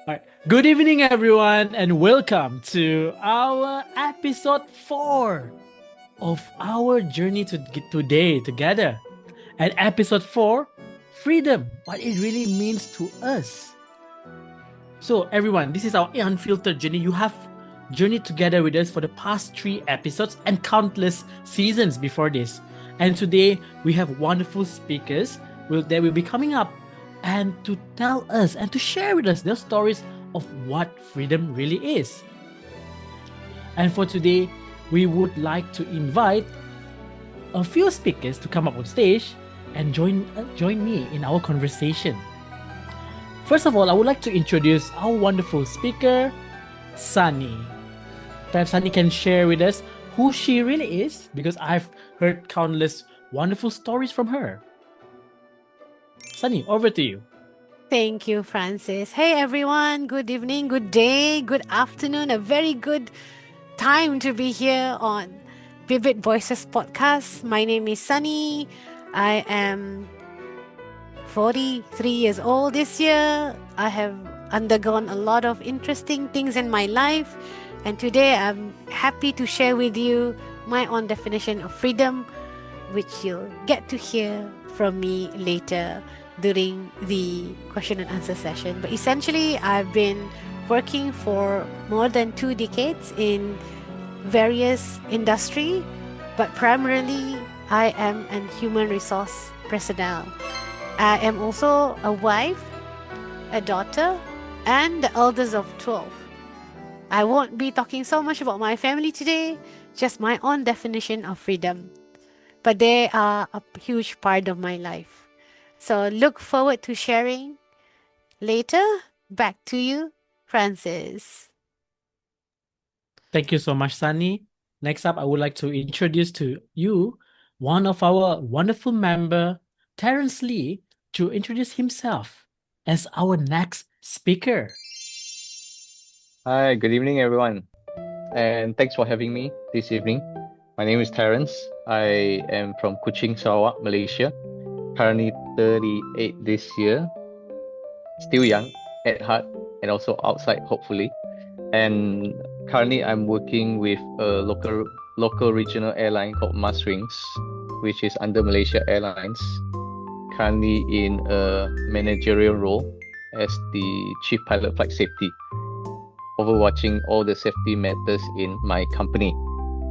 All right. Good evening, everyone, and welcome to our episode 4 of our journey to today together. And episode 4, freedom, what it really means to us. So, everyone, this is our unfiltered journey. You have journeyed together with us for the past 3 episodes and countless seasons before this. And today, we have wonderful speakers that will be coming up and to tell us and to share with us their stories of what freedom really is. And for today, we would like to invite a few speakers to come up on stage and join me in our conversation. First of all, I would like to introduce our wonderful speaker, Sunny. Perhaps Sunny can share with us who she really is, because I've heard countless wonderful stories from her. Sunny, over to you. Thank you, Francis. Hey, everyone. Good evening, good day, good afternoon. A very good time to be here on Vivid Voices podcast. My name is Sunny. I am 43 years old this year. I have undergone a lot of interesting things in my life. And today I'm happy to share with you my own definition of freedom, which you'll get to hear from me later during the question and answer session. But essentially, I've been working for more than 2 decades in various industry, but primarily I am a human resource personnel. I am also a wife, a daughter, and the eldest of 12. I won't be talking so much about my family today, just my own definition of freedom. But they are a huge part of my life. So look forward to sharing later. Back to you, Francis. Thank you so much, Sunny. Next up, I would like to introduce to you one of our wonderful member, Terence Lee, to introduce himself as our next speaker. Hi, good evening, everyone. And thanks for having me this evening. My name is Terence. I am from Kuching, Sarawak, Malaysia. Currently 38 this year. Still young at heart and also outside, hopefully. And currently I'm working with a local regional airline called Maswings, which is under Malaysia Airlines. Currently in a managerial role as the Chief Pilot Flight Safety, overwatching all the safety matters in my company.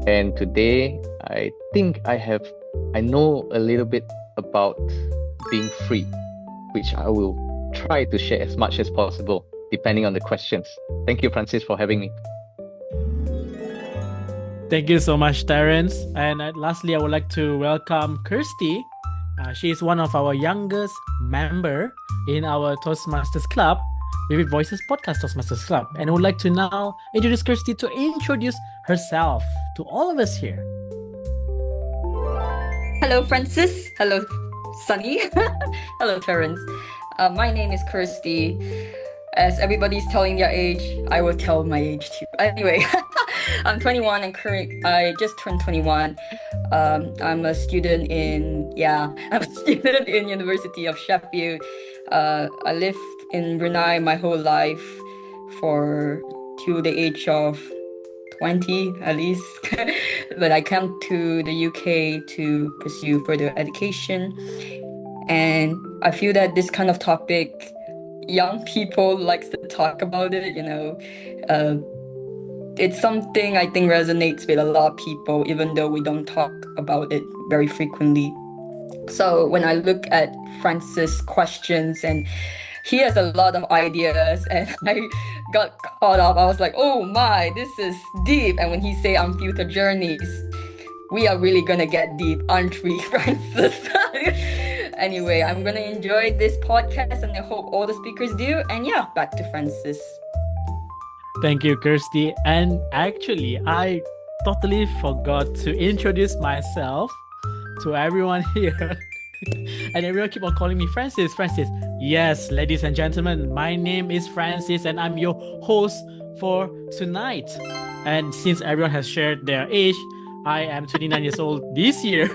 And today, I think I know a little bit about being free, which I will try to share as much as possible, depending on the questions. Thank you, Francis, for having me. Thank you so much, Terence. And lastly, I would like to welcome Kirsty. She is one of our youngest member in our Toastmasters Club, Vivid Voices Podcast Toastmasters Club. And I would like to now introduce Kirsty to introduce herself to all of us here. Hello, Francis. Hello, Sunny. Hello, Terence. My name is Kirsty. As everybody's telling their age, I will tell my age too. Anyway, I'm 21 and I just turned 21. I'm a student in University of Sheffield. I lived in Brunei my whole life till the age of 20 at least. But I came to the UK to pursue further education. And I feel that this kind of topic, young people likes to talk about it, it's something I think resonates with a lot of people, even though we don't talk about it very frequently. So when I look at Francis' questions, and he has a lot of ideas, and I got caught up. I was like, oh my, this is deep. And when he say unfiltered journeys, we are really gonna get deep, aren't we, Francis? Anyway, I'm gonna enjoy this podcast, and I hope all the speakers do. And yeah, back to Francis. Thank you, Kirsty. And actually, I totally forgot to introduce myself to everyone here. And everyone keep on calling me Francis. Yes, ladies and gentlemen, my name is Francis and I'm your host for tonight. And since everyone has shared their age, I am 29 years old this year.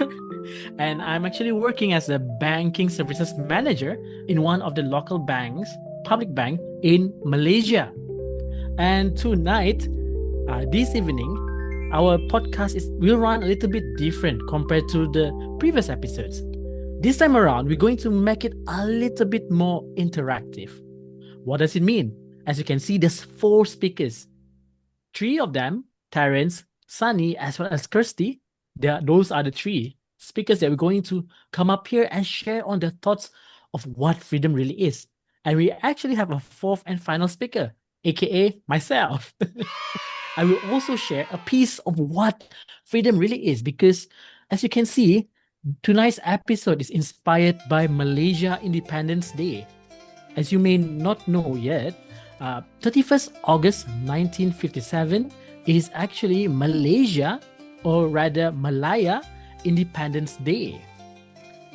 And I'm actually working as a banking services manager in one of the local banks public bank in Malaysia. And tonight, this evening, our podcast will run a little bit different compared to the previous episodes. This time around, we're going to make it a little bit more interactive. What does it mean? As you can see, there's 4 speakers. 3 of them, Terence, Sunny, as well as Kirsty, those are the 3 speakers that we're going to come up here and share on their thoughts of what freedom really is. And we actually have a 4th and final speaker, aka myself. I will also share a piece of what freedom really is, because as you can see, tonight's episode is inspired by Malaysia Independence Day. As you may not know yet, 31st August 1957 is actually Malaysia, or rather Malaya, Independence Day.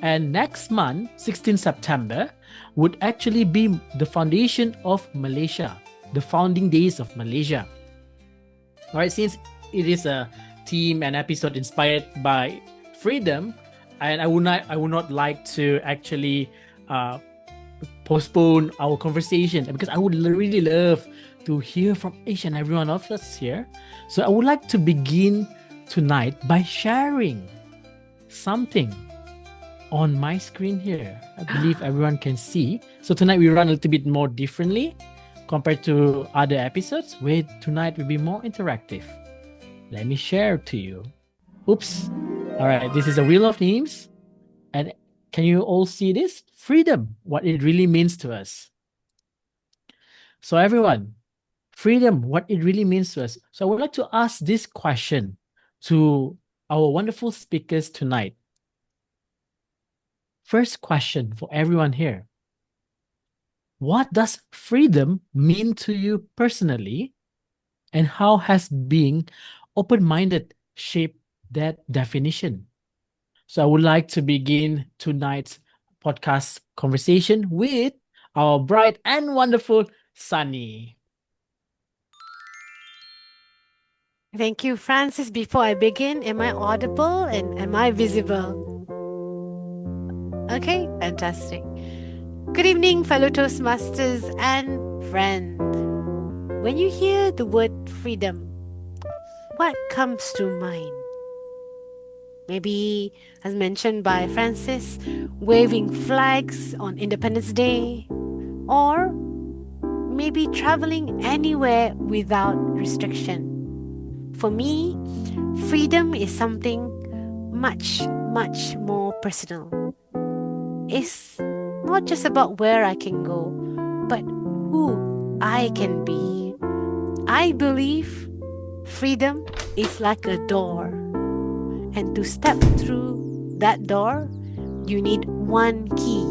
And next month, 16 September, would actually be the foundation of Malaysia, the founding days of Malaysia. Alright, since it is a theme and episode inspired by freedom, and I would not like to actually postpone our conversation, because I would really love to hear from each and every one of us here. So I would like to begin tonight by sharing something on my screen here. I believe everyone can see. So tonight we run a little bit more differently compared to other episodes, where tonight will be more interactive. Let me share to you. Oops. All right, this is a wheel of names. And can you all see this? Freedom, what it really means to us. So everyone, freedom, what it really means to us. So I would like to ask this question to our wonderful speakers tonight. First question for everyone here. What does freedom mean to you personally? And how has being open-minded shaped that definition? So I would like to begin tonight's podcast conversation with our bright and wonderful Sunny. Thank you, Francis. Before I begin, am I audible and am I visible? Okay, fantastic. Good evening, fellow Toastmasters and friends. When you hear the word freedom, what comes to mind? Maybe, as mentioned by Francis, waving flags on Independence Day, or maybe traveling anywhere without restriction. For me, freedom is something much, much more personal. It's not just about where I can go, but who I can be. I believe freedom is like a door. And to step through that door, you need one key,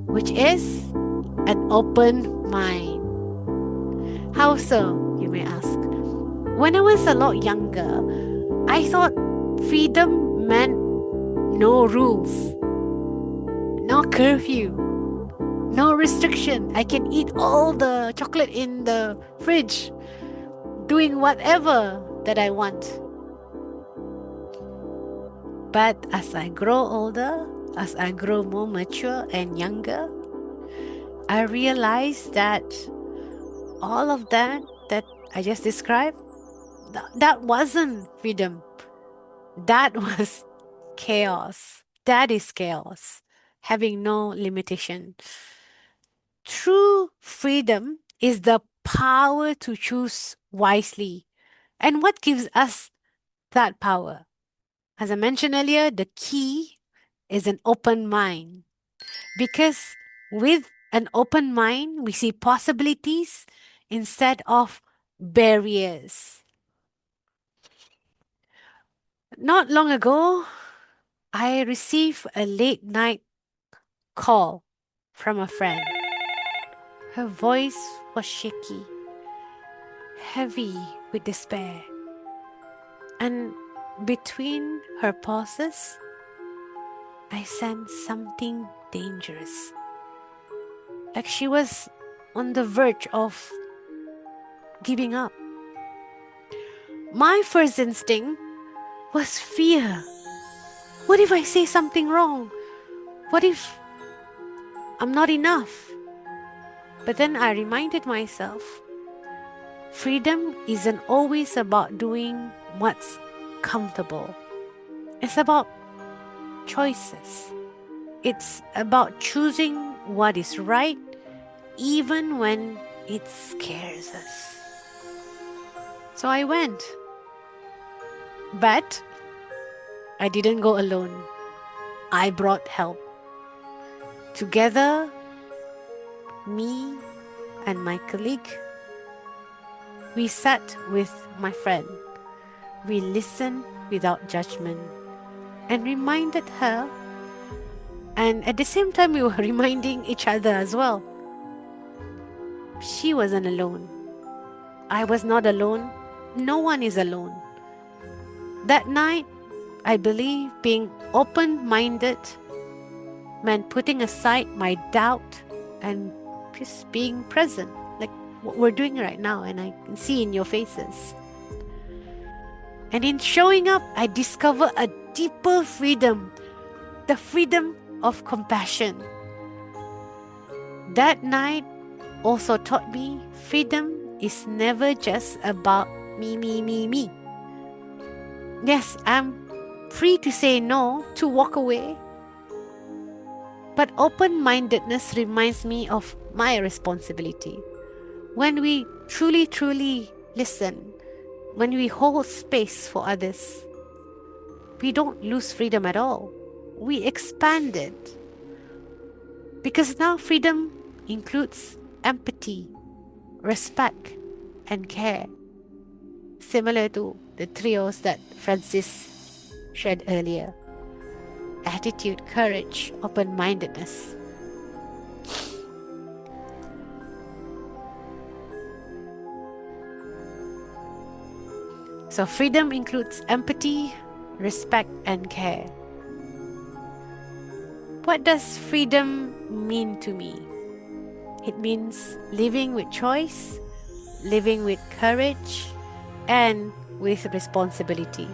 which is an open mind. How so, you may ask? When I was a lot younger, I thought freedom meant no rules, no curfew, no restriction. I can eat all the chocolate in the fridge, doing whatever that I want. But as I grow older, as I grow more mature and younger, I realized that all of that I just described, that wasn't freedom. That was chaos. That is chaos, having no limitation. True freedom is the power to choose wisely. And what gives us that power? As I mentioned earlier, the key is an open mind. Because with an open mind, we see possibilities instead of barriers. Not long ago, I received a late night call from a friend. Her voice was shaky, heavy with despair. And between her pauses, I sensed something dangerous. Like she was on the verge of giving up. My first instinct was fear. What if I say something wrong? What if I'm not enough? But then I reminded myself, freedom isn't always about doing what's comfortable. It's about choices. It's about choosing what is right even when it scares us. So I went. But I didn't go alone. I brought help. Together, me and my colleague, we sat with my friend. We listened without judgment and reminded her, and at the same time, we were reminding each other as well. She wasn't alone. I was not alone. No one is alone. That night, I believe being open-minded meant putting aside my doubt and just being present, like what we're doing right now, and I can see in your faces. And in showing up, I discover a deeper freedom, the freedom of compassion. That night also taught me freedom is never just about me, me, me, me. Yes, I'm free to say no, to walk away. But open-mindedness reminds me of my responsibility. When we truly, truly listen, when we hold space for others, we don't lose freedom at all. We expand it. Because now freedom includes empathy, respect, and care. Similar to the trios that Francis shared earlier. Attitude, courage, open-mindedness. So freedom includes empathy, respect, and care. What does freedom mean to me? It means living with choice, living with courage, and with responsibility.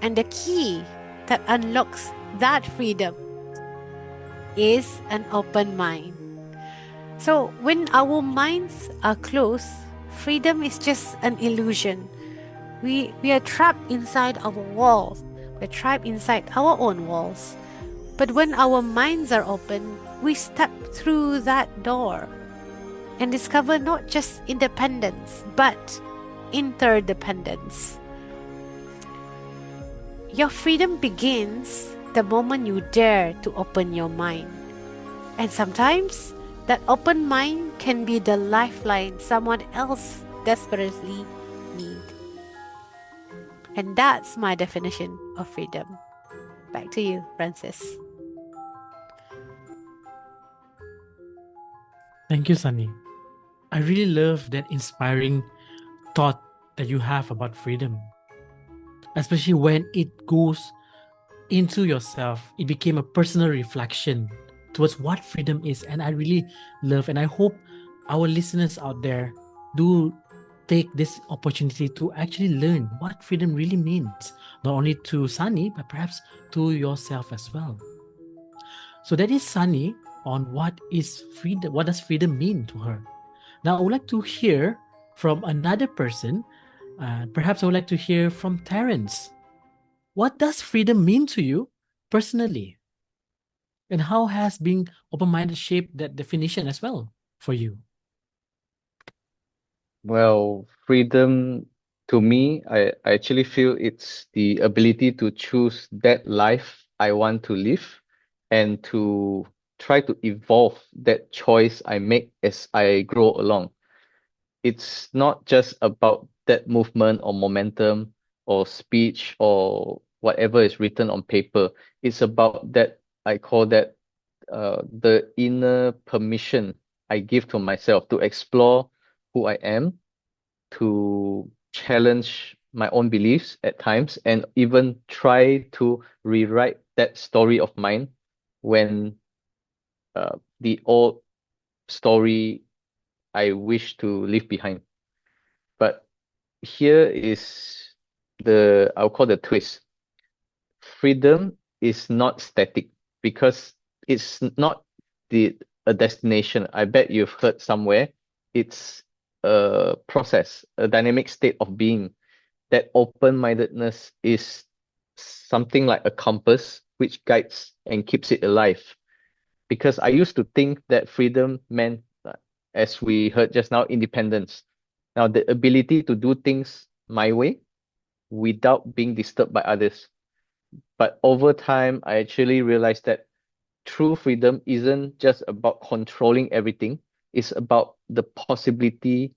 And the key that unlocks that freedom is an open mind. So when our minds are closed, freedom is just an illusion. We are trapped inside our walls. We're trapped inside our own walls. But when our minds are open, we step through that door and discover not just independence, but interdependence. Your freedom begins the moment you dare to open your mind. And sometimes that open mind can be the lifeline someone else desperately needs. And that's my definition of freedom. Back to you, Francis. Thank you, Sunny. I really love that inspiring thought that you have about freedom, especially when it goes into yourself. It became a personal reflection towards what freedom is, and I really love, and I hope our listeners out there do take this opportunity to actually learn what freedom really means, not only to Sunny, but perhaps to yourself as well. So that is Sunny on what is freedom, what does freedom mean to her. Now I would like to hear from another person. Perhaps I would like to hear from Terence. What does freedom mean to you personally? And how has being open-minded shaped that definition as well for you? Well, freedom to me, I actually feel it's the ability to choose that life I want to live and to try to evolve that choice I make as I grow along. It's not just about that movement or momentum or speech or whatever is written on paper. It's about that, I call that the inner permission I give to myself to explore who I am, to challenge my own beliefs at times, and even try to rewrite that story of mine when the old story I wish to leave behind. But here is I'll call the twist. Freedom is not static because it's not a a destination. I bet you've heard somewhere. It's a process, a dynamic state of being. That open-mindedness is something like a compass which guides and keeps it alive. Because I used to think that freedom meant, as we heard just now, independence. Now, the ability to do things my way without being disturbed by others. But over time, I actually realized that true freedom isn't just about controlling everything, it's about the possibilities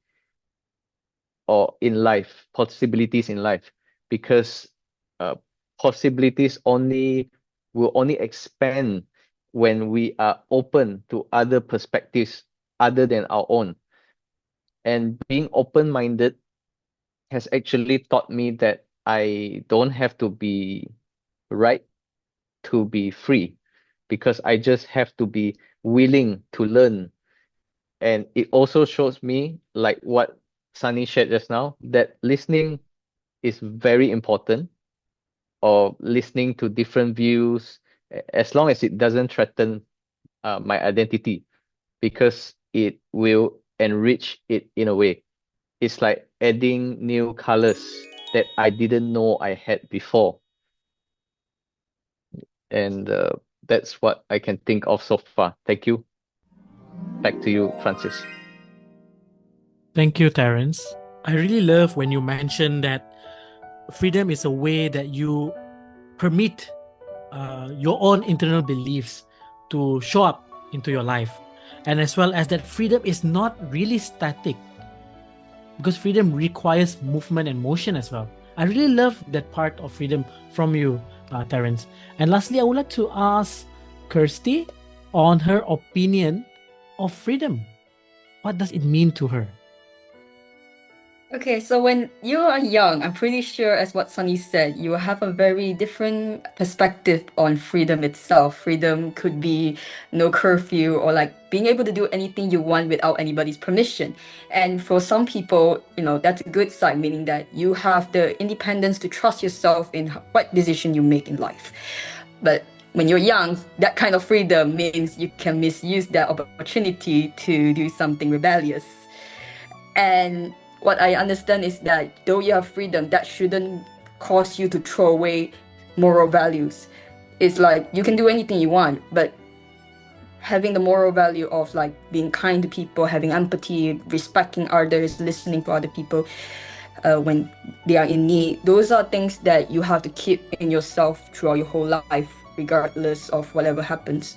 in life, because possibilities will only expand when we are open to other perspectives other than our own. And being open-minded has actually taught me that I don't have to be right to be free, because I just have to be willing to learn. And it also shows me, like what Sunny shared just now, that listening is very important, or listening to different views, as long as it doesn't threaten my identity, because it will enrich it in a way. It's like adding new colors that I didn't know I had before. And that's what I can think of so far. Thank you. Back to you, Francis. Thank you, Terence. I really love when you mention that freedom is a way that you permit your own internal beliefs to show up into your life, and as well as that freedom is not really static, because freedom requires movement and motion as well. I really love that part of freedom from you, Terence. And lastly, I would like to ask Kirsty on her opinion of freedom. What does it mean to her? Okay, so when you are young, I'm pretty sure, as what Sunny said, you have a very different perspective on freedom itself. Freedom could be no curfew, or like being able to do anything you want without anybody's permission. And for some people, that's a good side, meaning that you have the independence to trust yourself in what decision you make in life. But when you're young, that kind of freedom means you can misuse that opportunity to do something rebellious. And what I understand is that though you have freedom, that shouldn't cause you to throw away moral values. It's like you can do anything you want, but having the moral value of like being kind to people, having empathy, respecting others, listening to other people when they are in need, those are things that you have to keep in yourself throughout your whole life, regardless of whatever happens.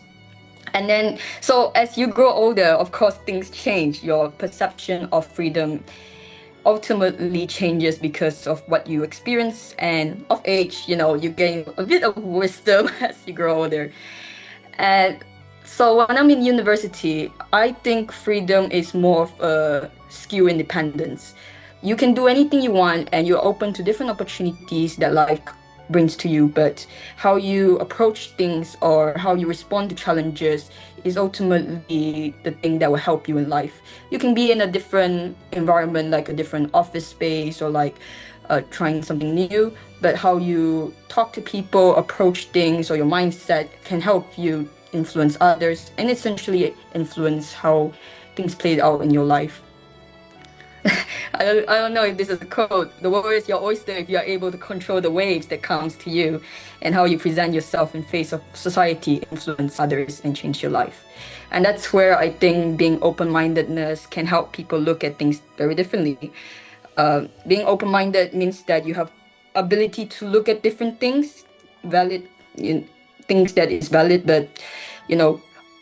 And then, so as you grow older, of course, things change. Your perception of freedom ultimately changes because of what you experience, and of age, you gain a bit of wisdom as you grow older. And so when I'm in university, I think freedom is more of a skill independence. You can do anything you want and you're open to different opportunities that life brings to you, but how you approach things or how you respond to challenges is ultimately the thing that will help you in life. You can be in a different environment, like a different office space, or like trying something new, but how you talk to people, approach things, or your mindset can help you influence others and essentially influence how things play out in your life. I don't know if this is a quote. The world is your oyster if you are able to control the waves that comes to you, and how you present yourself in face of society influence others and change your life. And that's where I think being open-mindedness can help people look at things very differently. Being open-minded means that you have ability to look at different things, valid things that is valid, but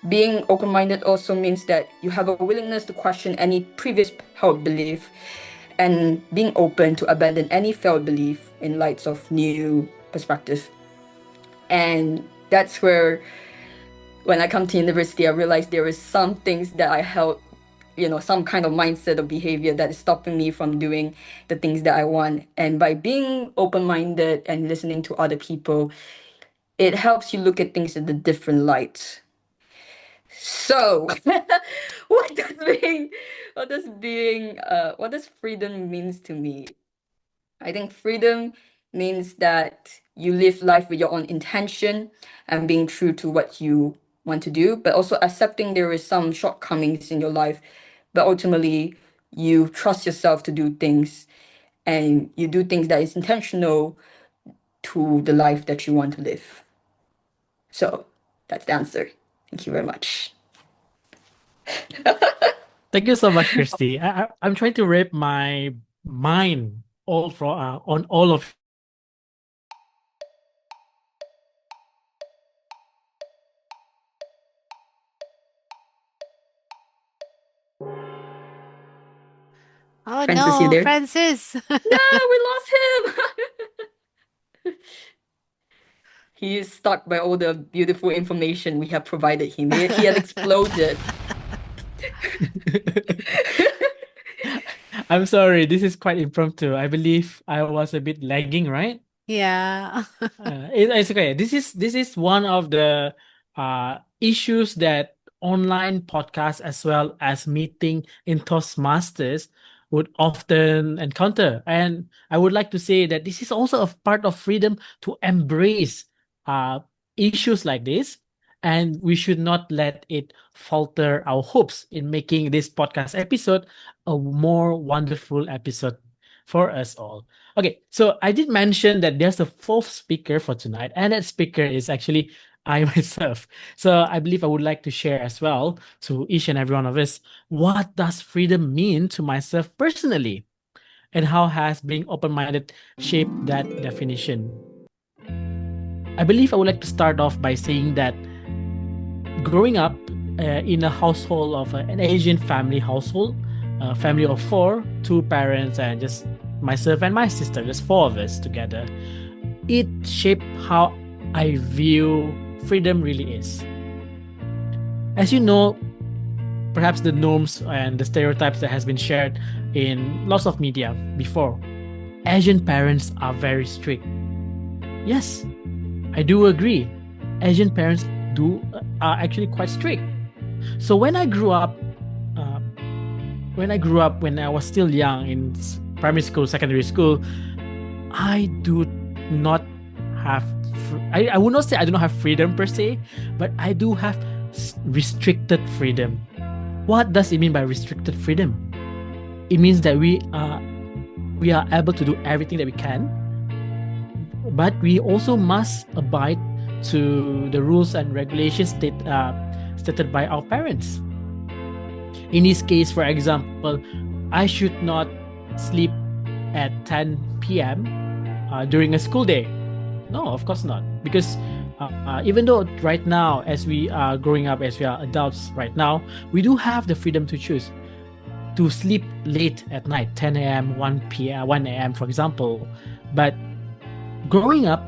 being open-minded also means that you have a willingness to question any previous held belief, and being open to abandon any failed belief in light of new perspective. And that's where, when I come to university, I realized there is some things that I held, some kind of mindset or behavior that is stopping me from doing the things that I want. And by being open-minded and listening to other people, it helps you look at things in a different light. So, what does freedom means to me? I think freedom means that you live life with your own intention and being true to what you want to do, but also accepting there is some shortcomings in your life, but ultimately you trust yourself to do things, and you do things that is intentional to the life that you want to live. So that's the answer. Thank you very much. Thank you so much, Kirsty. I'm trying to wrap my mind on all of. Oh Francis, you no, there? Francis. No, we lost him. He is stuck by all the beautiful information we have provided him. He has exploded. I'm sorry, this is quite impromptu. I believe I was a bit lagging, right? Yeah. It's okay. This is one of the issues that online podcasts as well as meeting in Toastmasters would often encounter. And I would like to say that this is also a part of freedom to embrace uh, issues like this. And we should not let it falter our hopes in making this podcast episode a more wonderful episode for us all. Okay, so I did mention that there's a fourth speaker for tonight, and that speaker is actually I myself. So I believe I would like to share as well to each and every one of us what does freedom mean to myself personally, and how has being open-minded shaped that definition. I believe I would like to start off by saying that growing up in a household of an Asian family household, a family of four, two parents, and just myself and my sister, just four of us together, it shaped how I view freedom really is. As you know, perhaps the norms and the stereotypes that has been shared in lots of media before, Asian parents are very strict. Yes, I do agree. Asian parents are actually quite strict. So when I grew up, when I was still young in primary school, secondary school, I do not have. I would not say I do not have freedom per se, but I do have restricted freedom. What does it mean by restricted freedom? It means that we are able to do everything that we can, but we also must abide to the rules and regulations stated by our parents. In this case, for example, I should not sleep at 10 p.m. During a school day. No, of course not. Because even though right now, as we are growing up, as we are adults right now, we do have the freedom to choose to sleep late at night, 10 a.m., 1 p.m., 1 a.m., for example. But growing up,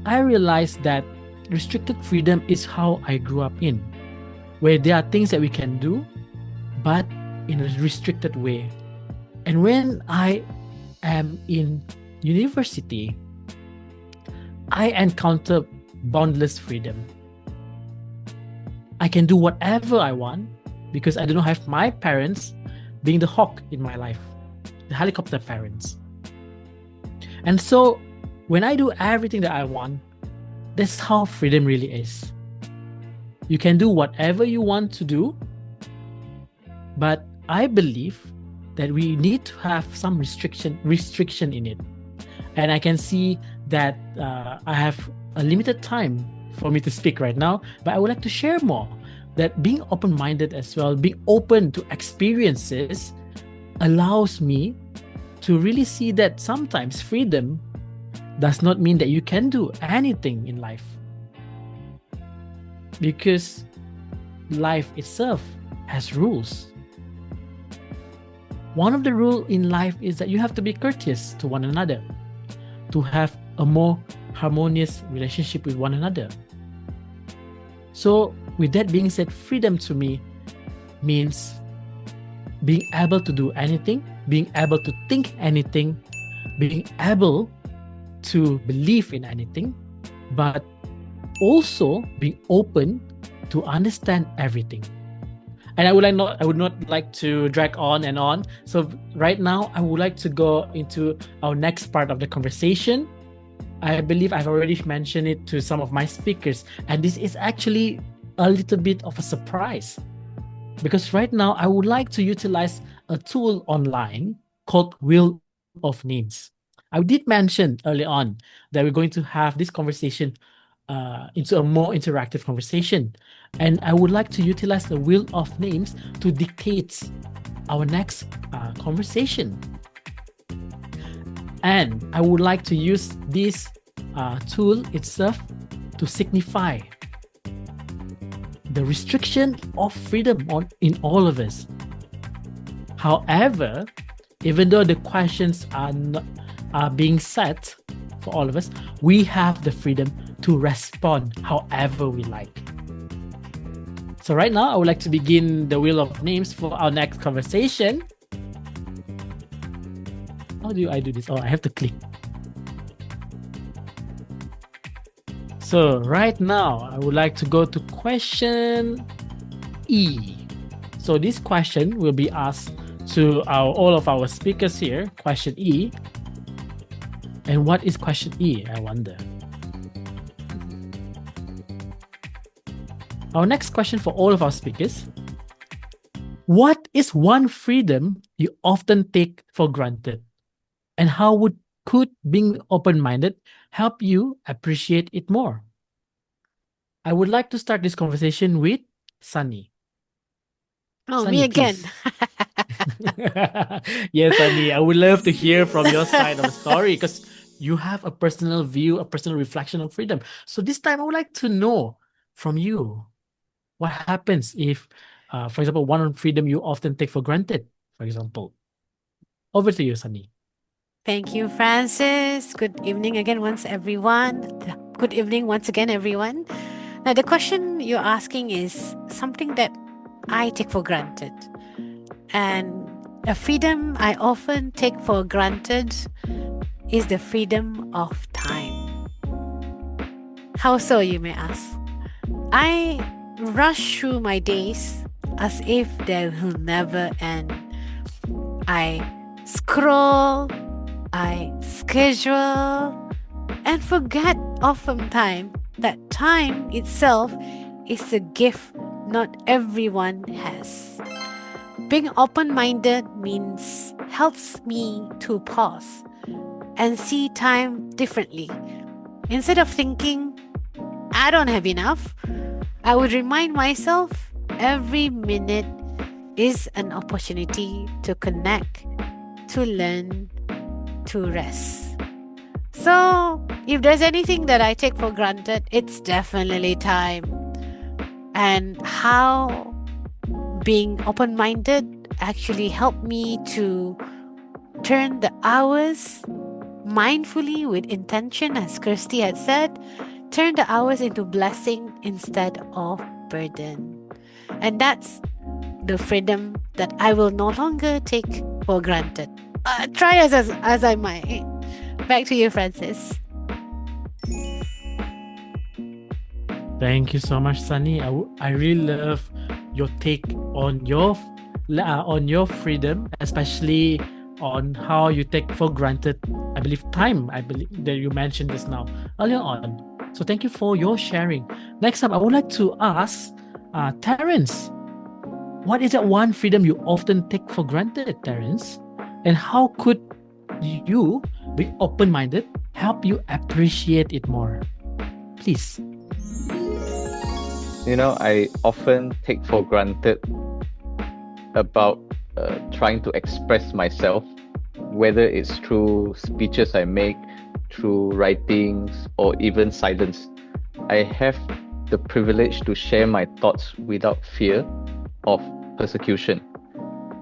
I realized that restricted freedom is how I grew up in, where there are things that we can do, but in a restricted way. And when I am in university, I encounter boundless freedom. I can do whatever I want because I do not have my parents being the hawk in my life, the helicopter parents. And so when I do everything that I want, that's how freedom really is. You can do whatever you want to do, but I believe that we need to have some restriction in it. And I can see that I have a limited time for me to speak right now, but I would like to share more. That being open-minded as well, being open to experiences, allows me to really see that sometimes freedom does not mean that you can do anything in life. Because life itself has rules. One of the rules in life is that you have to be courteous to one another, to have a more harmonious relationship with one another. So, with that being said, freedom to me means being able to do anything, being able to think anything, being able to believe in anything, but also being open to understand everything. And I would not like to drag on and on. So right now, I would like to go into our next part of the conversation, I believe I've already mentioned it to some of my speakers, and this is actually a little bit of a surprise. Because right now, I would like to utilize a tool online called Wheel of Names. I did mention early on that we're going to have this conversation into a more interactive conversation. And I would like to utilize the Wheel of Names to dictate our next conversation. And I would like to use this tool itself to signify the restriction of freedom in all of us. However, even though the questions are being set for all of us, we have the freedom to respond however we like. So right now, I would like to begin the Wheel of Names for our next conversation. How do I do this? Oh, I have to click. So right now, I would like to go to question E. So this question will be asked to all of our speakers here. Question E. And what is question E? I wonder. Our next question for all of our speakers. What is one freedom you often take for granted? And how could being open-minded help you appreciate it more? I would like to start this conversation with Sunny. Oh, Sunny, me again. Yes, Sunny, I would love to hear from your side of the story because you have a personal view, a personal reflection of freedom. So this time I would like to know from you what happens if, for example, one freedom you often take for granted, for example. Over to you, Sunny. Thank you, Francis. Good evening again, everyone. Good evening once again, everyone. Now, the question you're asking is something that I take for granted. And a freedom I often take for granted is the freedom of time. How so, you may ask? I rush through my days as if they will never end. I scroll, I schedule, and forget oftentimes that time itself is a gift not everyone has. Being open-minded means helps me to pause and see time differently. Instead of thinking, I don't have enough, I would remind myself every minute is an opportunity to connect, to learn, to rest. So, if there's anything that I take for granted, it's definitely time. And how being open-minded actually helped me to turn the hours mindfully with intention, as Kirsty had said, turn the hours into blessing instead of burden. And that's the freedom that I will no longer take for granted. Try as I might. Back to you, Francis. Thank you so much, Sunny. I really love your take on your freedom, especially on how you take for granted, I believe, time. I believe that you mentioned this now earlier on. So thank you for your sharing. Next up, I would like to ask Terence, what is that one freedom you often take for granted, Terence? And how could you be open-minded help you appreciate it more? Please. I often take for granted about trying to express myself, whether it's through speeches I make, through writings, or even silence. I have the privilege to share my thoughts without fear of persecution.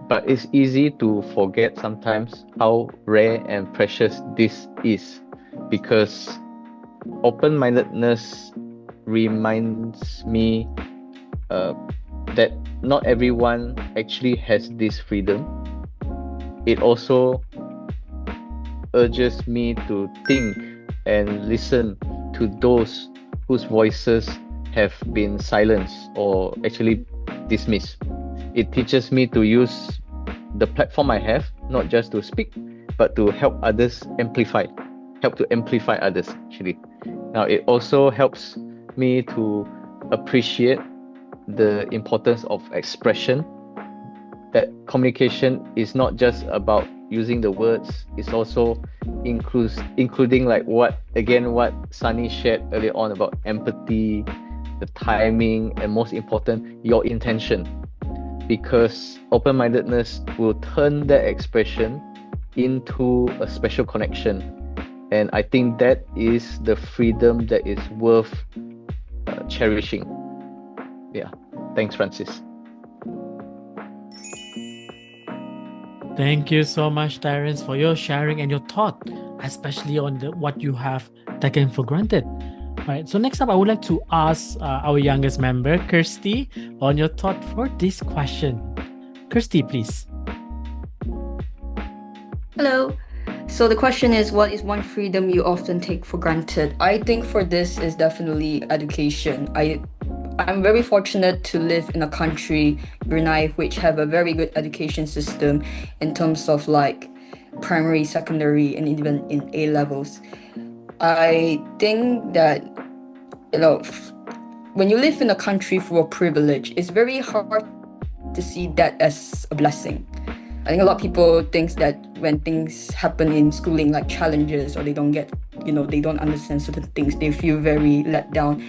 But it's easy to forget sometimes how rare and precious this is, because open-mindedness reminds me that not everyone actually has this freedom. It also urges me to think and listen to those whose voices have been silenced or actually dismissed. It teaches me to use the platform I have, not just to speak, but to help others amplify, help to amplify others, actually. Now, it also helps me to appreciate the importance of expression, that communication is not just about using the words, it's also including like what Sunny shared earlier on about empathy, the timing, and most important, your intention. Because open-mindedness will turn that expression into a special connection. And I think that is the freedom that is worth cherishing. Yeah. Thanks, Francis. Thank you so much, Terence, for your sharing and your thought, especially on what you have taken for granted. All right, so next up, I would like to ask our youngest member, Kirsty, on your thought for this question. Kirsty, please. Hello. So the question is, what is one freedom you often take for granted? I think for this is definitely education. I'm very fortunate to live in a country, Brunei, which have a very good education system in terms of like primary, secondary, and even in A levels. I think that, when you live in a country full of privilege, it's very hard to see that as a blessing. I think a lot of people think that when things happen in schooling, like challenges, or they don't get, they don't understand certain things, they feel very let down.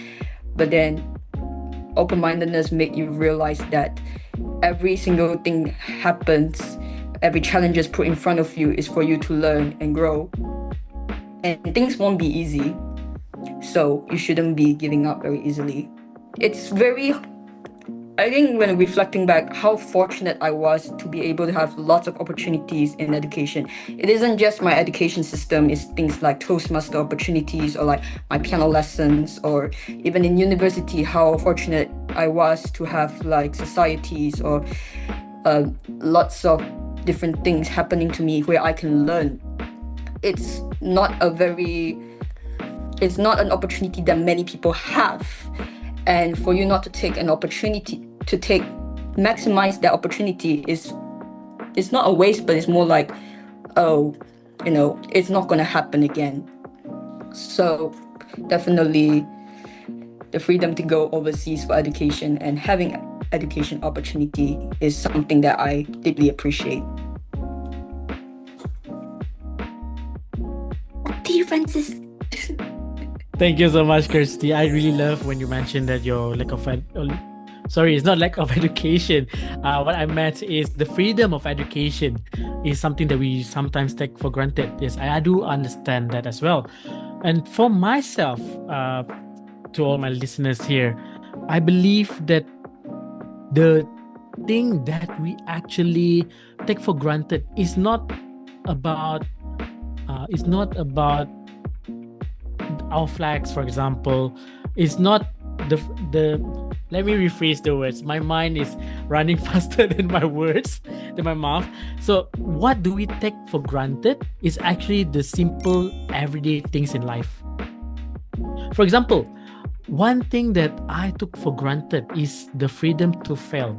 But then open-mindedness make you realize that every single thing happens, every challenge is put in front of you is for you to learn and grow. And things won't be easy. So you shouldn't be giving up very easily. I think when reflecting back, how fortunate I was to be able to have lots of opportunities in education. It isn't just my education system, it's things like Toastmasters opportunities or like my piano lessons, or even in university, how fortunate I was to have like societies or lots of different things happening to me where I can learn. It's not an opportunity that many people have. And for you not to take an opportunity maximize that opportunity is not a waste, but it's more like, it's not going to happen again. So definitely the freedom to go overseas for education and having education opportunity is something that I deeply appreciate. Back to you, Francis. Thank you so much, Kirsty. I really love when you mentioned that your it's not lack of education. What I meant is the freedom of education is something that we sometimes take for granted. Yes, I do understand that as well. And for myself, to all my listeners here, I believe that the thing that we actually take for granted is not about our flags, for example. It's not the let me rephrase the words. My mind is running faster than my words, than my mouth. So what do we take for granted is actually the simple everyday things in life. For example, one thing that I took for granted is the freedom to fail.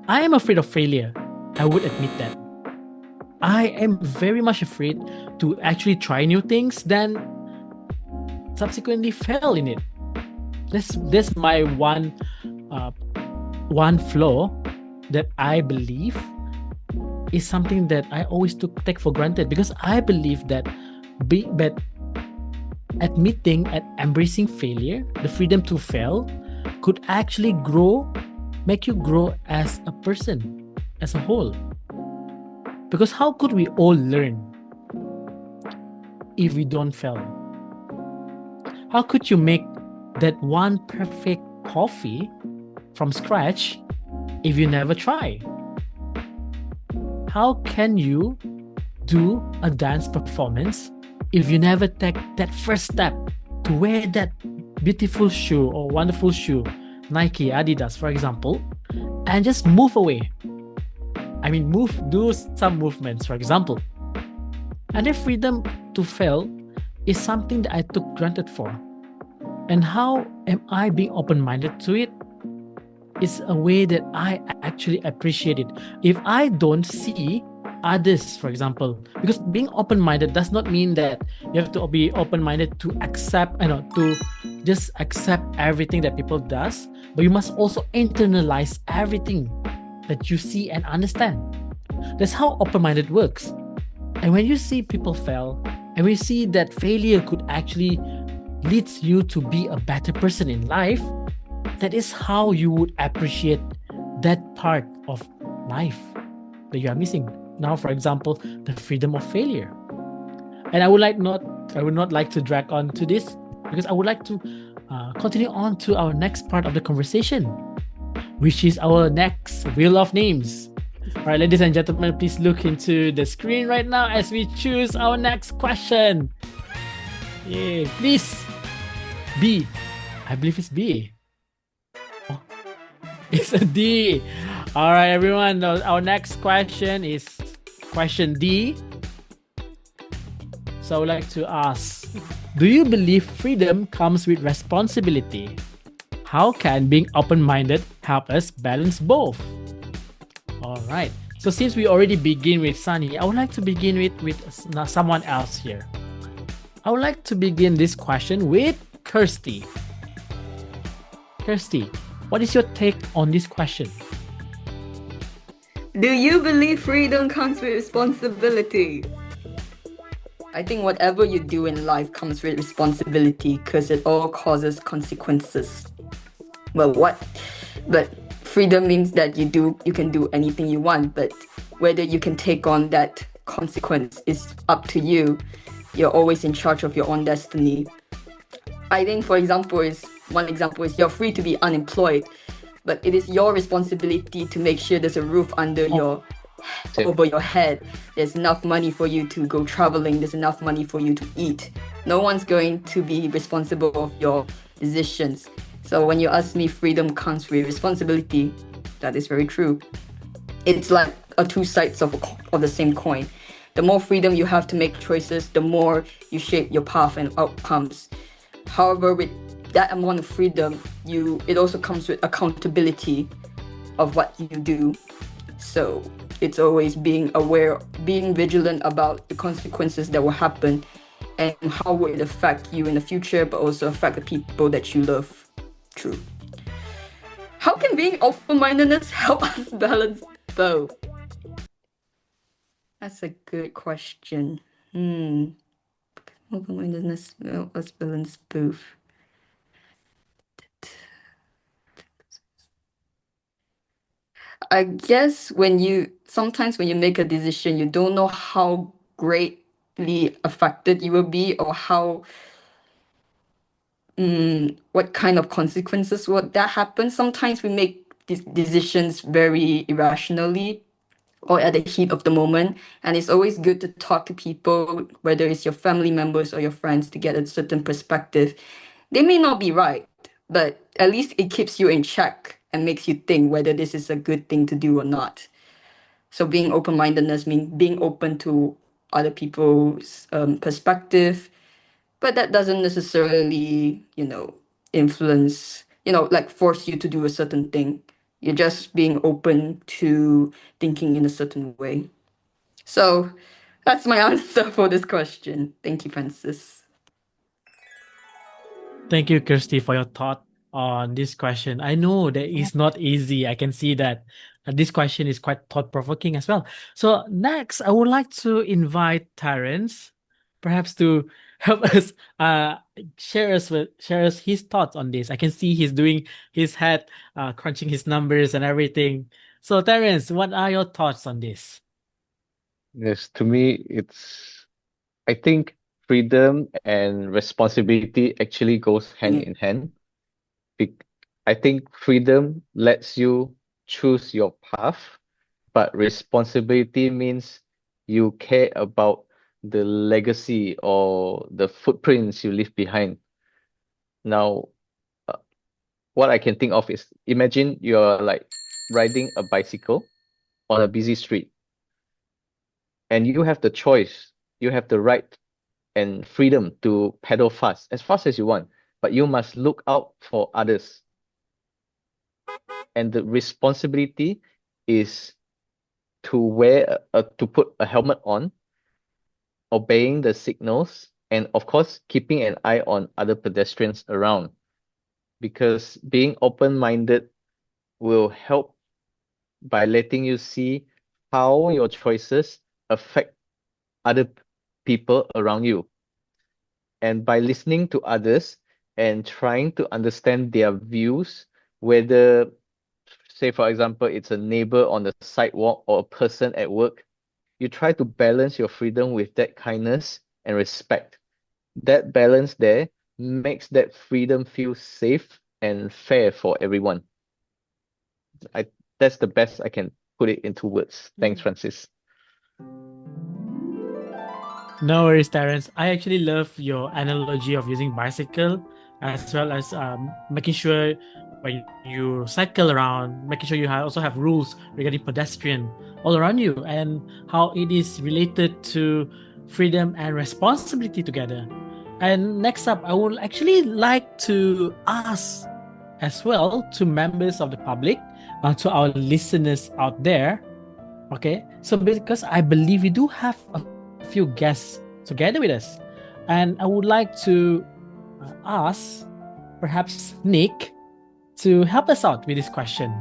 I am afraid of failure. I would admit that. I am very much afraid to actually try new things, then subsequently fail in it. That's my one flaw that I believe is something that I always take for granted, because I believe that admitting and embracing failure, the freedom to fail, could actually make you grow as a person, as a whole. Because how could we all learn if we don't fail? How could you make that one perfect coffee from scratch if you never try? How can you do a dance performance if you never take that first step to wear that beautiful shoe or wonderful shoe, Nike, Adidas, for example, and just move away? Do some movements, for example. And the freedom to fail is something that I took granted for. And how am I being open-minded to it? It's a way that I actually appreciate it. If I don't see others, for example. Because being open-minded does not mean that you have to be open-minded to accept, to just accept everything that people does, but you must also internalize everything that you see and understand. That's how open-minded works. And when you see people fail, and we see that failure could actually lead you to be a better person in life, that is how you would appreciate that part of life that you are missing. Now, for example, the freedom of failure. And I would not like to drag on to this, because I would like to continue on to our next part of the conversation, which is our next wheel of names. All right, ladies and gentlemen, please look into the screen right now as we choose our next question. Yeah, please. B. I believe it's B. Oh, it's a D. All right, everyone. Our next question is question D. So I would like to ask, do you believe freedom comes with responsibility? How can being open-minded help us balance both? All right. So since we already begin with Sunny, I would like to begin with someone else here. I would like to begin this question with Kirsty. Kirsty, what is your take on this question? Do you believe freedom comes with responsibility? I think whatever you do in life comes with responsibility because it all causes consequences. But freedom means that you can do anything you want, but whether you can take on that consequence is up to you. You're always in charge of your own destiny. I think, one example is you're free to be unemployed, but it is your responsibility to make sure there's a roof over your head. There's enough money for you to go traveling. There's enough money for you to eat. No one's going to be responsible of your decisions. So when you ask me, freedom comes with responsibility, that is very true. It's like two sides of the same coin. The more freedom you have to make choices, the more you shape your path and outcomes. However, with that amount of freedom, it also comes with accountability of what you do. So it's always being aware, being vigilant about the consequences that will happen and how will it affect you in the future, but also affect the people that you love. True. How can being open-mindedness help us balance both? That's a good question. Open-mindedness help us balance both. I guess sometimes when you make a decision, you don't know how greatly affected you will be or what kind of consequences would that happen. Sometimes we make these decisions very irrationally or at the heat of the moment, and it's always good to talk to people, whether it's your family members or your friends, to get a certain perspective. They may not be right, but at least it keeps you in check and makes you think whether this is a good thing to do or not. So being open-mindedness means being open to other people's perspective, but that doesn't necessarily, influence, like force you to do a certain thing. You're just being open to thinking in a certain way. So that's my answer for this question. Thank you, Francis. Thank you, Kirsty, for your thought on this question. I know that it's not easy. I can see that this question is quite thought-provoking as well. So next, I would like to invite Terence, perhaps to help us share us his thoughts on this. I can see he's doing his head, crunching his numbers and everything. So Terence, what are your thoughts on this? Yes, to me, I think freedom and responsibility actually goes hand in hand. I think freedom lets you choose your path, but responsibility means you care about the legacy or the footprints you leave behind. Now, what I can think of is, imagine you're like riding a bicycle on a busy street, and you have the choice, you have the right and freedom to pedal as fast as you want, but you must look out for others. And the responsibility is to put a helmet on, obeying the signals, and of course keeping an eye on other pedestrians around. Because being open-minded will help by letting you see how your choices affect other people around you. And by listening to others and trying to understand their views, whether, say, for example, it's a neighbor on the sidewalk or a person at work, you try to balance your freedom with that kindness and respect. That balance there makes that freedom feel safe and fair for everyone. That's the best I can put it into words. Thanks, Francis. No worries, Terence. I actually love your analogy of using bicycle as well as making sure when you cycle around, making sure you also have rules regarding pedestrian all around you and how it is related to freedom and responsibility together. And next up, I would actually like to ask as well to members of the public, to our listeners out there. Okay, so because I believe we do have a few guests together with us, and I would like to ask perhaps Nick to help us out with this question.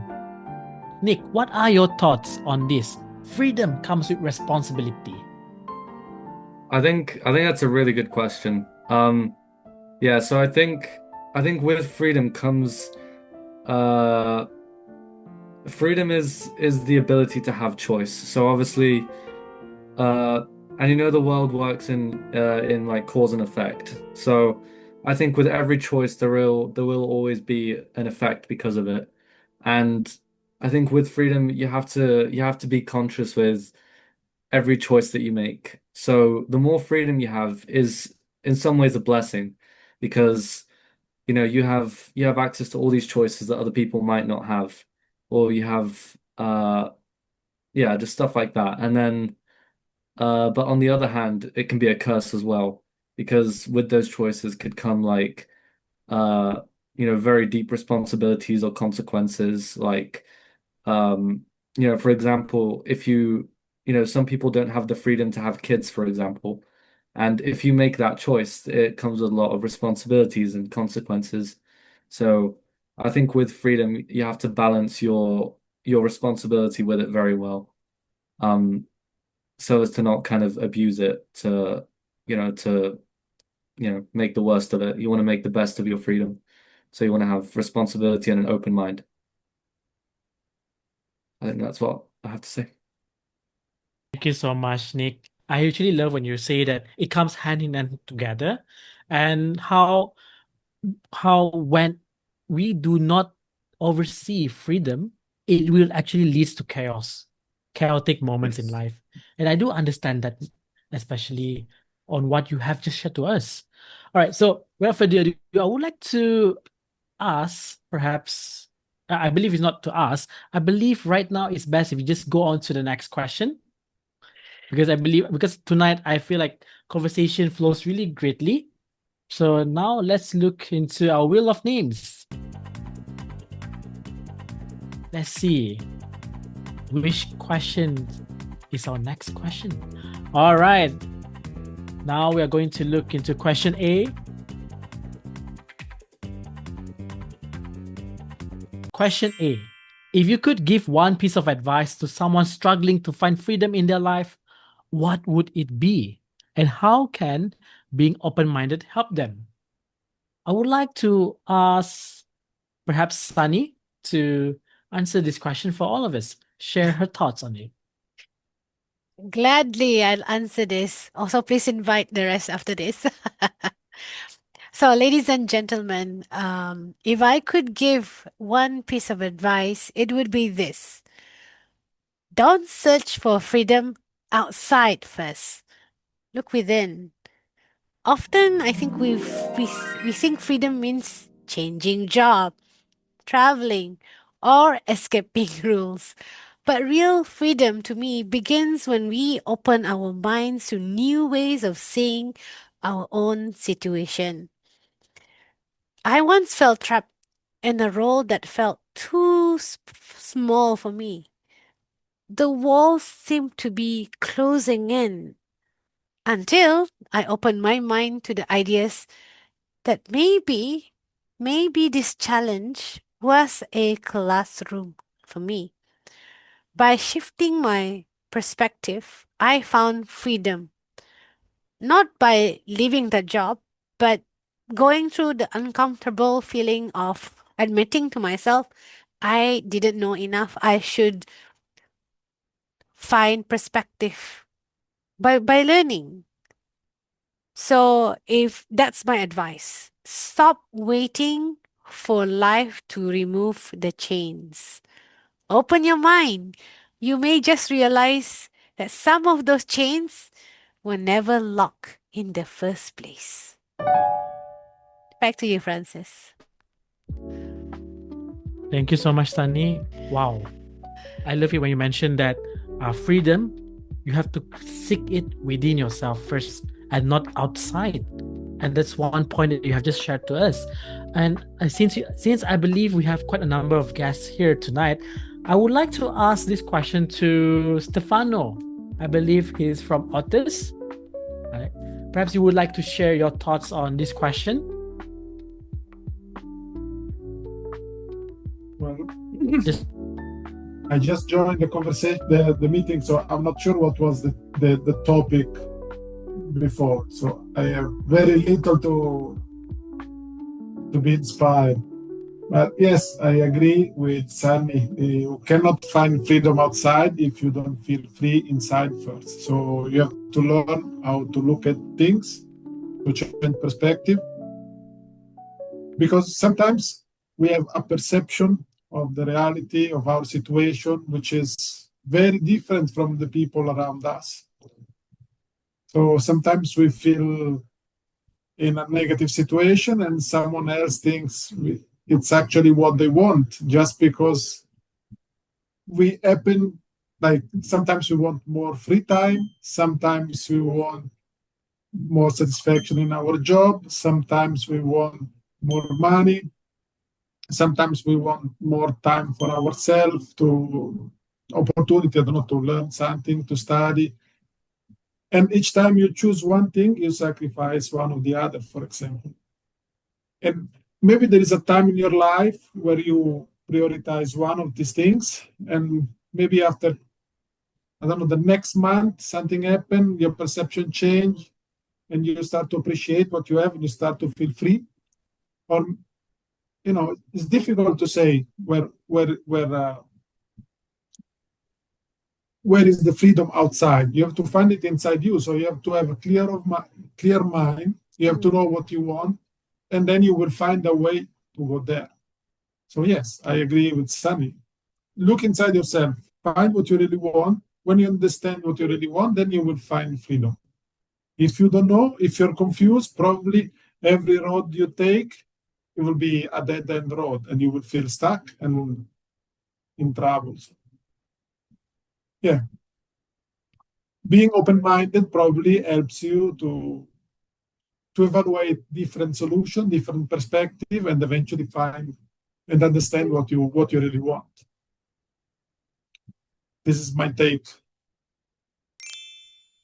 Nick, what are your thoughts on this? Freedom comes with responsibility. I think that's a really good question. Yeah, so I think with freedom comes freedom is the ability to have choice. So obviously, and you know the world works in like cause and effect. So I think with every choice there will always be an effect because of it. And I think with freedom you have to be conscious with every choice that you make. So the more freedom you have is in some ways a blessing because you have access to all these choices that other people might not have, or you have yeah, just stuff like that. And then but on the other hand, it can be a curse as well because with those choices could come like uh very deep responsibilities or consequences like for example, if some people don't have the freedom to have kids, for example, and if you make that choice, it comes with a lot of responsibilities and consequences. So I think with freedom, you have to balance your responsibility with it very well, so as to not kind of abuse it to make the worst of it. You want to make the best of your freedom, so you want to have responsibility and an open mind. I think that's what I have to say. Thank you so much, Nick. I actually love when you say that it comes hand in hand together, and how when we do not oversee freedom, it will actually lead to chaotic moments in Yes. life. And I do understand that, especially on what you have just shared to us. All right, so without further ado, I would like to ask, perhaps, I believe it's not to ask, I believe right now it's best if you just go on to the next question. Because tonight I feel like conversation flows really greatly. So now let's look into our wheel of names. Let's see which question is our next question. All right. Now we are going to look into question A. Question A. If you could give one piece of advice to someone struggling to find freedom in their life, what would it be? And how can being open-minded help them? I would like to ask perhaps Sunny to answer this question for all of us. Share her thoughts on it. Gladly, I'll answer this. Also, please invite the rest after this. So, ladies and gentlemen, if I could give one piece of advice, it would be this. Don't search for freedom outside first. Look within. Often, I think we think freedom means changing job, traveling, or escaping rules. But real freedom to me begins when we open our minds to new ways of seeing our own situation. I once felt trapped in a role that felt too small for me. the walls seemed to be closing in until I opened my mind to the ideas that maybe this challenge was a classroom for me. By shifting my perspective, I found freedom, not by leaving the job, but going through the uncomfortable feeling of admitting to myself I didn't know enough. I should find perspective by learning. So, if that's my advice, stop waiting for life to remove the chains. Open your mind. You may just realize that some of those chains were never locked in the first place. Back to you, Francis. Thank you so much, Sunny. Wow. I love it when you mentioned that freedom, you have to seek it within yourself first and not outside. And that's one point that you have just shared to us. And since I believe we have quite a number of guests here tonight, I would like to ask this question to Stefano. I believe he's from Otters. Right? Perhaps you would like to share your thoughts on this question. Well, Just I just joined the conversation, the meeting, so I'm not sure what was the topic before. So I have very little to be inspired. But yes, I agree with Sunny. You cannot find freedom outside if you don't feel free inside first. So you have to learn how to look at things, to change perspective. Because sometimes we have a perception of the reality of our situation, which is very different from the people around us. So sometimes we feel in a negative situation and someone else thinks it's actually what they want, just because we happen, like sometimes we want more free time, sometimes we want more satisfaction in our job, sometimes we want more money, sometimes we want more time for ourselves, to opportunity, I don't know, to learn something, to study. And each time you choose one thing, you sacrifice one of the other, for example. And maybe there is a time in your life where you prioritize one of these things, and maybe after, I don't know, the next month, something happened, your perception change, and you start to appreciate what you have, and you start to feel free. Or, you know, it's difficult to say where is the freedom outside. You have to find it inside you. So you have to have a clear mind. You have to know what you want, and then you will find a way to go there. So yes, I agree with Sunny. Look inside yourself, find what you really want. When you understand what you really want, then you will find freedom. If you don't know, if you're confused, probably every road you take, it will be a dead-end road, and you will feel stuck and in trouble. Yeah. Being open-minded probably helps you to evaluate different solutions, different perspective, and eventually find and understand what you really want. This is my take.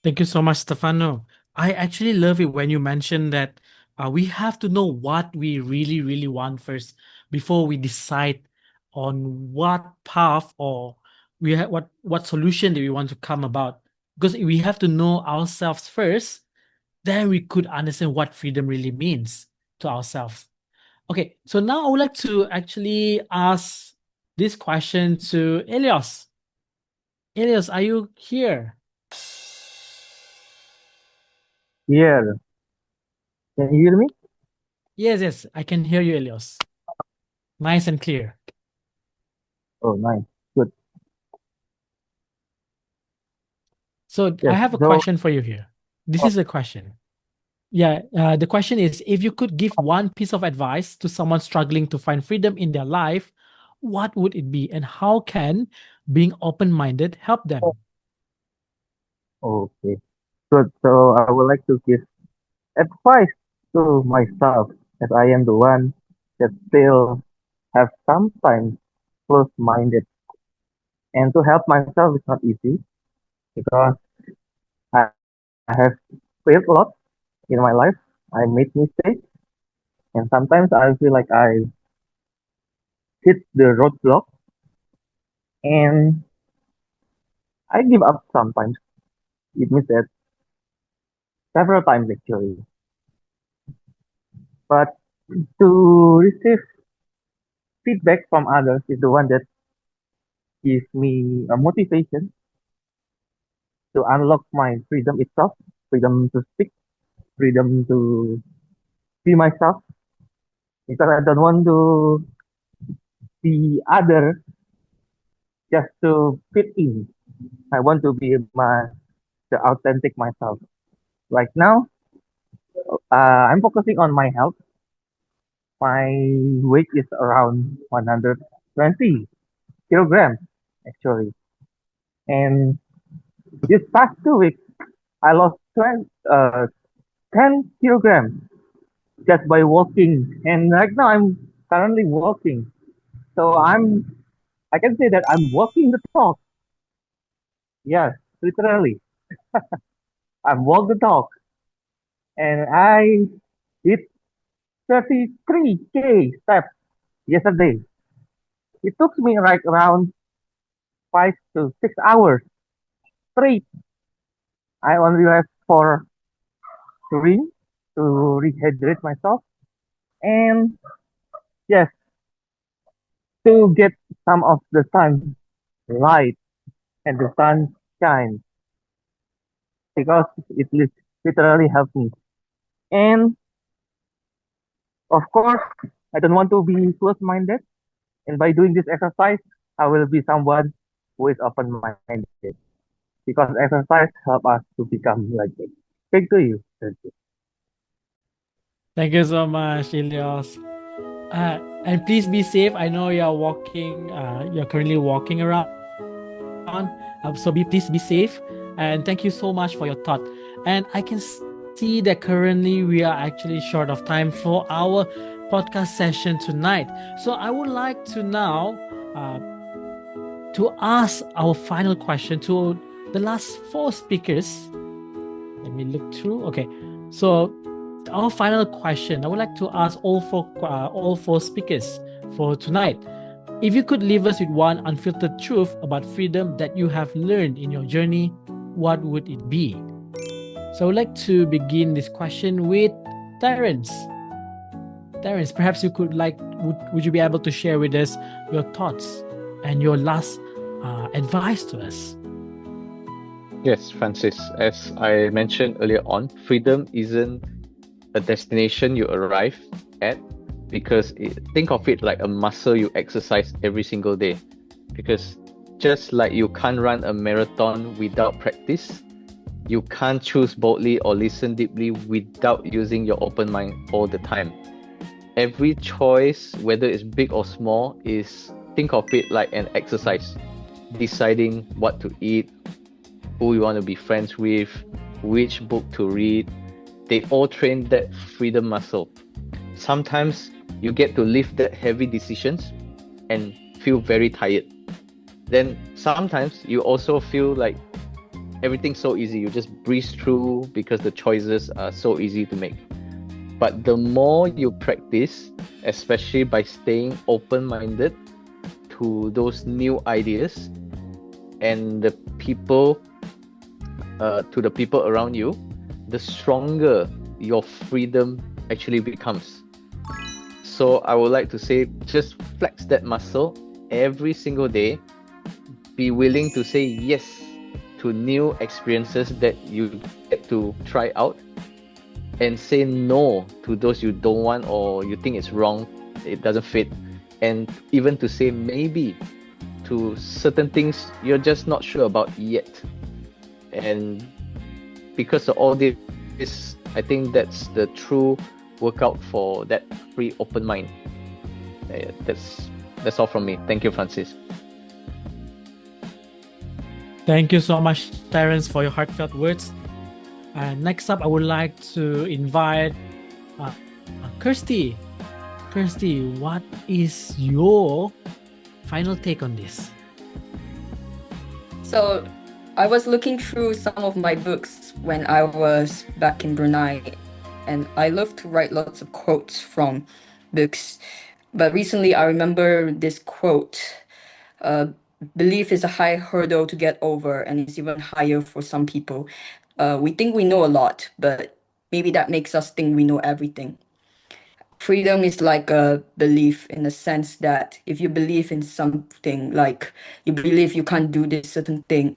Thank you so much, Stefano. I actually love it when you mention that we have to know what we really, really want first before we decide on what path or what solution that we want to come about. Because we have to know ourselves first, then we could understand what freedom really means to ourselves. Okay, so now I would like to actually ask this question to Elios. Elios, are you here? Yeah, can you hear me? Yes, I can hear you, Elios. Nice and clear. Oh, nice. Good. So I Yes. have a So, question for you here. This is the question. Yeah, the question is, if you could give one piece of advice to someone struggling to find freedom in their life, what would it be, and how can being open-minded help them? okay. Good. So, I would like to give advice to myself, as I am the one that still have sometimes close-minded. And to help myself is not easy because I have failed a lot in my life. I made mistakes, and sometimes I feel like I hit the roadblock and I give up sometimes. It means that several times actually. But to receive feedback from others is the one that gives me a motivation to unlock my freedom itself, freedom to speak, freedom to be myself, because I don't want to be other just to fit in. I want to be the authentic myself. Right now, I'm focusing on my health. My weight is around 120 kilograms actually, and this past 2 weeks I lost 10 kilograms just by walking. And right now I'm currently walking. So I can say that I'm walking the talk. Yes, literally. I'm walk the talk. And I did 33K steps yesterday. It took me like around 5 to 6 hours straight. I only left for drink to rehydrate myself and yes, to get some of the sunlight and the sunshine because literally helped me. And of course, I don't want to be close-minded. And by doing this exercise, I will be someone who is open-minded because exercise help us to become like this. Thank you. Thank you. Thank you so much, Ilios. And please be safe. I know you're walking, you're currently walking around. So please be safe. And thank you so much for your thought. And I can see that currently we are actually short of time for our podcast session tonight. So I would like to now to ask our final question to the last four speakers. Let me look through. Okay, so our final question. I would like to ask all four speakers for tonight. If you could leave us with one unfiltered truth about freedom that you have learned in your journey, what would it be? So I would like to begin this question with Terence. Terence, perhaps you could would you be able to share with us your thoughts and your last advice to us? Yes, Francis. As I mentioned earlier on, freedom isn't a destination you arrive at because think of it like a muscle you exercise every single day. Because just like you can't run a marathon without practice, you can't choose boldly or listen deeply without using your open mind all the time. Every choice, whether it's big or small, think of it like an exercise. Deciding what to eat, who you want to be friends with, which book to read, they all train that freedom muscle. Sometimes you get to lift that heavy decisions and feel very tired. Then sometimes you also feel like everything's so easy. You just breeze through because the choices are so easy to make. But the more you practice, especially by staying open-minded to those new ideas and the people around you, the stronger your freedom actually becomes. So I would like to say, just flex that muscle every single day. Be willing to say yes to new experiences that you get to try out, and say no to those you don't want or you think it's wrong, it doesn't fit, and even to say maybe to certain things you're just not sure about yet. And because of all this, I think that's the true workout for that free open mind. That's all from me. Thank you, Francis. Thank you so much, Terence, for your heartfelt words. And next up, I would like to invite Kirsty. Kirsty, what is your final take on this? So I was looking through some of my books when I was back in Brunei, and I love to write lots of quotes from books. But recently I remember this quote: belief is a high hurdle to get over, and it's even higher for some people. We think we know a lot, but maybe that makes us think we know everything. Freedom is like a belief in the sense that if you believe in something, like you believe you can't do this certain thing,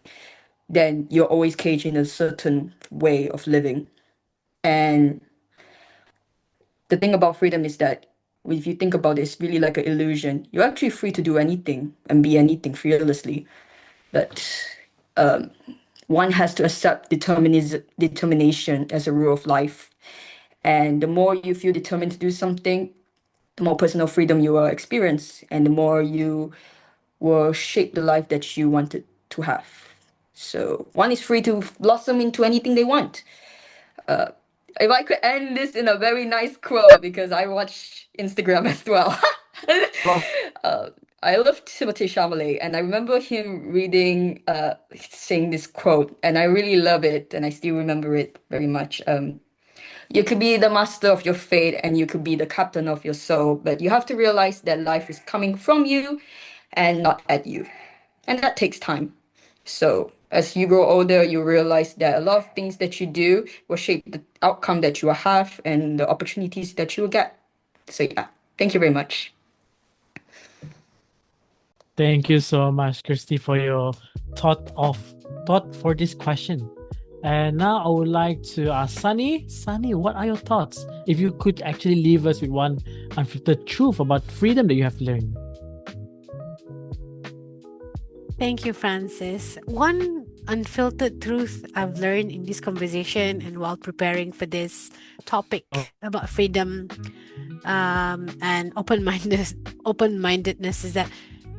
then you're always caged in a certain way of living. And the thing about freedom is that if you think about it, it's really like an illusion. You're actually free to do anything and be anything fearlessly. But one has to accept determination as a rule of life. And the more you feel determined to do something, the more personal freedom you will experience, and the more you will shape the life that you wanted to have. So one is free to blossom into anything they want. If I could end this in a very nice quote, because I watch Instagram as well. uh, I love Timothée Chalamet, and I remember him saying this quote, and I really love it, and I still remember it very much. You could be the master of your fate, and you could be the captain of your soul, but you have to realize that life is coming from you and not at you, and that takes time. So as you grow older, you realize that a lot of things that you do will shape the outcome that you will have and the opportunities that you will get. So yeah, thank you very much. Thank you so much, Kirsty, for your thought for this question. And now I would like to ask Sunny. Sunny, what are your thoughts? If you could actually leave us with one unfiltered truth about freedom that you have learned. Thank you, Francis. One unfiltered truth I've learned in this conversation and while preparing for this topic about freedom and open-mindedness is that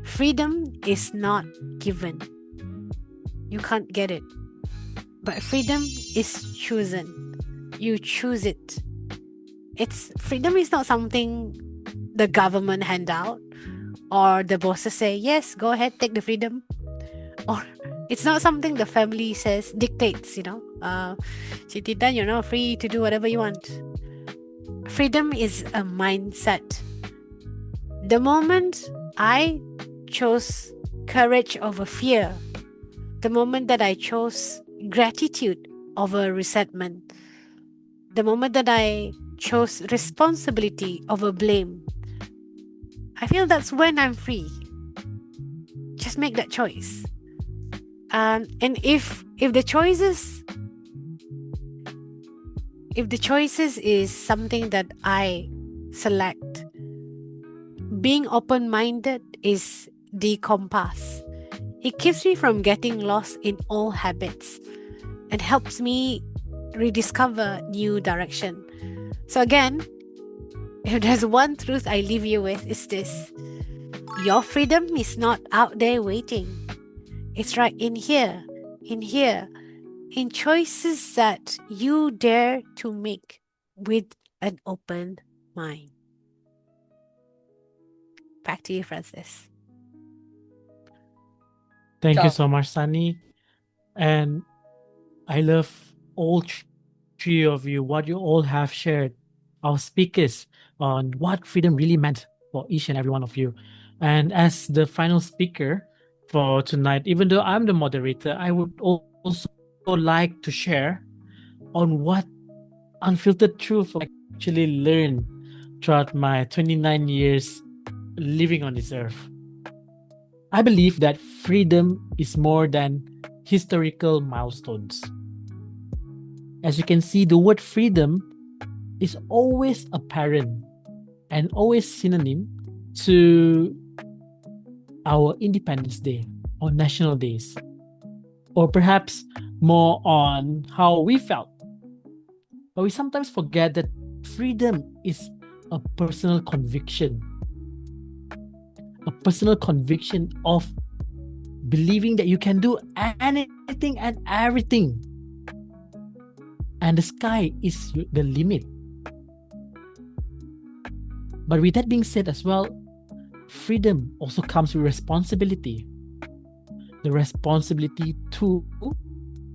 freedom is not given. You can't get it. But freedom is chosen. You choose it. Freedom is not something the government hand out or the bosses say, yes, go ahead, take the freedom. Or it's not something the family dictates, Siti Tan, you're not free to do whatever you want. Freedom is a mindset. The moment I chose courage over fear, the moment that I chose gratitude over resentment, the moment that I chose responsibility over blame, I feel that's when I'm free. Just make that choice. And if the choices is something that I select, being open-minded is the compass. It keeps me from getting lost in old habits and helps me rediscover new direction. So again, if there's one truth I leave you with, is this: your freedom is not out there waiting. It's right in here, in choices that you dare to make with an open mind. Back to you, Francis. Thank you so much, Sunny. And I love all three of you, what you all have shared, our speakers, on what freedom really meant for each and every one of you. And as the final speaker for tonight, even though I'm the moderator, I would also like to share on what unfiltered truth I actually learned throughout my 29 years living on this earth. I believe that freedom is more than historical milestones. As you can see, the word freedom is always apparent and always synonym to our Independence Day or national days, or perhaps more on how we felt. But we sometimes forget that freedom is a personal conviction of believing that you can do anything and everything, and the sky is the limit. But with that being said as well, freedom also comes with responsibility. the responsibility to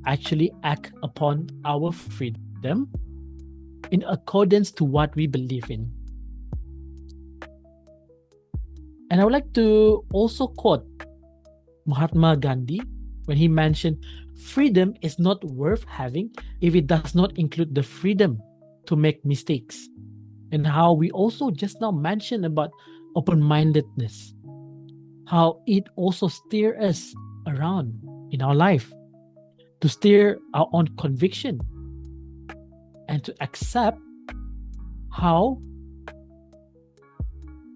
actually act upon our freedom in accordance to what we believe in. And I would like to also quote Mahatma Gandhi when he mentioned, freedom is not worth having if it does not include the freedom to make mistakes. And how we also just now mentioned about open-mindedness, how it also steers us around in our life, to steer our own conviction and to accept how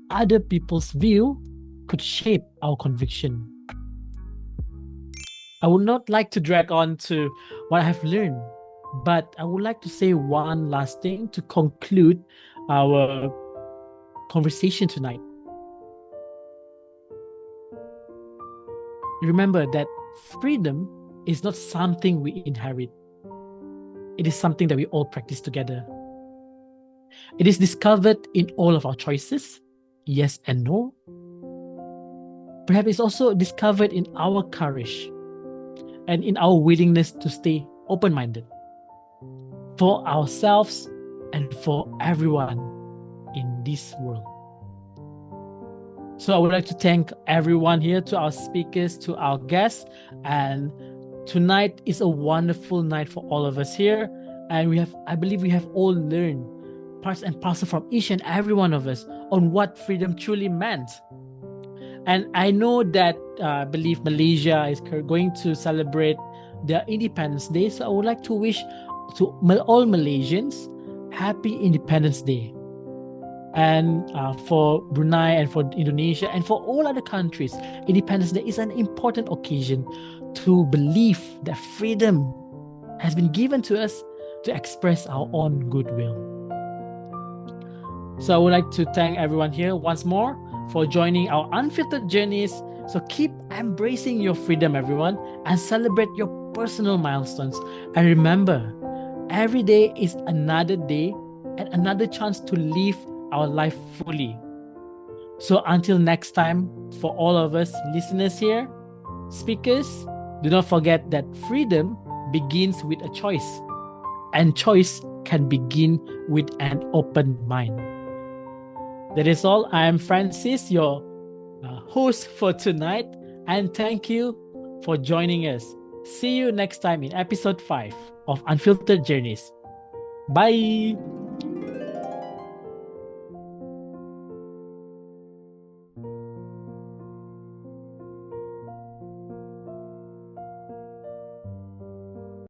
other people's view could shape our conviction. I would not like to drag on to what I have learned, but I would like to say one last thing to conclude our conversation tonight. Remember that freedom is not something we inherit. It is something that we all practice together. It is discovered in all of our choices, yes and no. Perhaps it's also discovered in our courage and in our willingness to stay open-minded for ourselves and for everyone in this world. So I would like to thank everyone here, to our speakers, to our guests, and tonight is a wonderful night for all of us here, and I believe we have all learned parts and parcel from each and every one of us on what freedom truly meant. And I know that I believe Malaysia is going to celebrate their Independence Day, so I would like to wish to all Malaysians happy Independence Day. And for Brunei and for Indonesia and for all other countries, Independence Day is an important occasion to believe that freedom has been given to us to express our own goodwill. So I would like to thank everyone here once more for joining our Unfiltered Journeys. So keep embracing your freedom, everyone, and celebrate your personal milestones. And remember, every day is another day and another chance to live our life fully. So until next time, for all of us listeners here, speakers, do not forget that freedom begins with a choice, and choice can begin with an open mind. That is all. I am Francis, your host for tonight, and thank you for joining us. See you next time in episode 5 of Unfiltered Journeys. Bye!